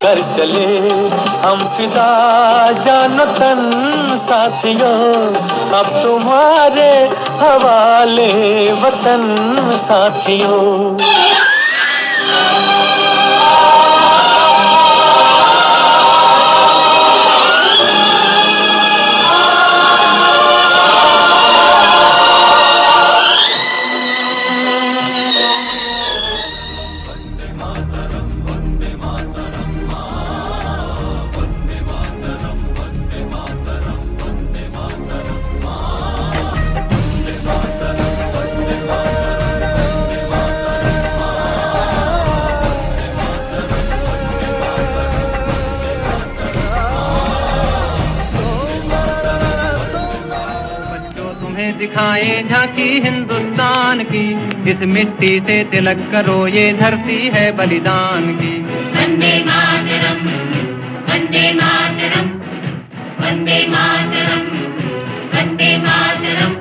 कर चले हम फिदा जानो तन साथियों, अब तुम्हारे हवाले वतन साथियों। दिखाए झांकी हिंदुस्तान की, इस मिट्टी से तिलक करो, ये धरती है बलिदान की। वंदे मातरम, वंदे मातरम, वंदे मातरम, वंदे मातरम।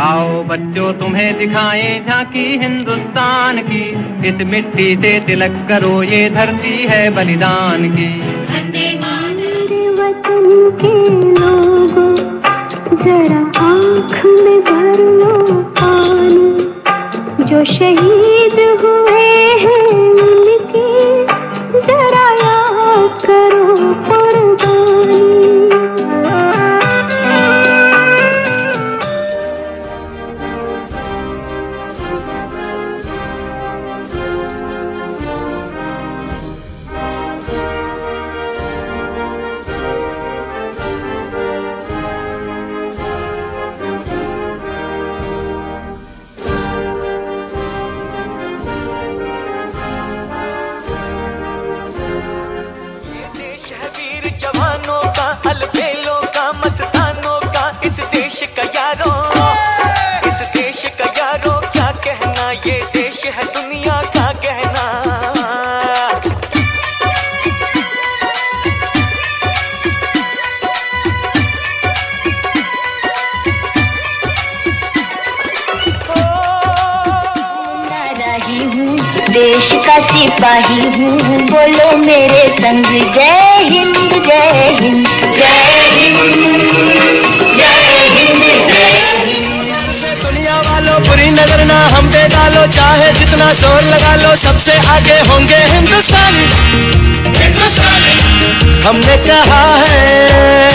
आओ बच्चों तुम्हें दिखाए झांकी हिंदुस्तान की, इस मिट्टी से तिलक करो, ये धरती है बलिदान की। वंदे वतन के लोगों जरा आँख में भर लो पानी, जो शहीद हुए हैं उनकी जरा याद करो कुर्बानी। जवानों का, अलबेलों का, मस्तानों का, इस देश का यारों, इस देश का यारों क्या कहना, ये देश है दुनिया का कहना। रही हूँ देश का सिपाही हूँ, बोलो मेरे संग जय हिंद जय हिंद जय हिंद जय हिंद जय हिंद। दुनिया वालों बुरी नजर ना हम पे डालो, चाहे जितना जोर लगा लो, सबसे आगे होंगे हिंदुस्तानी। हिंदुस्तानी हमने कहा है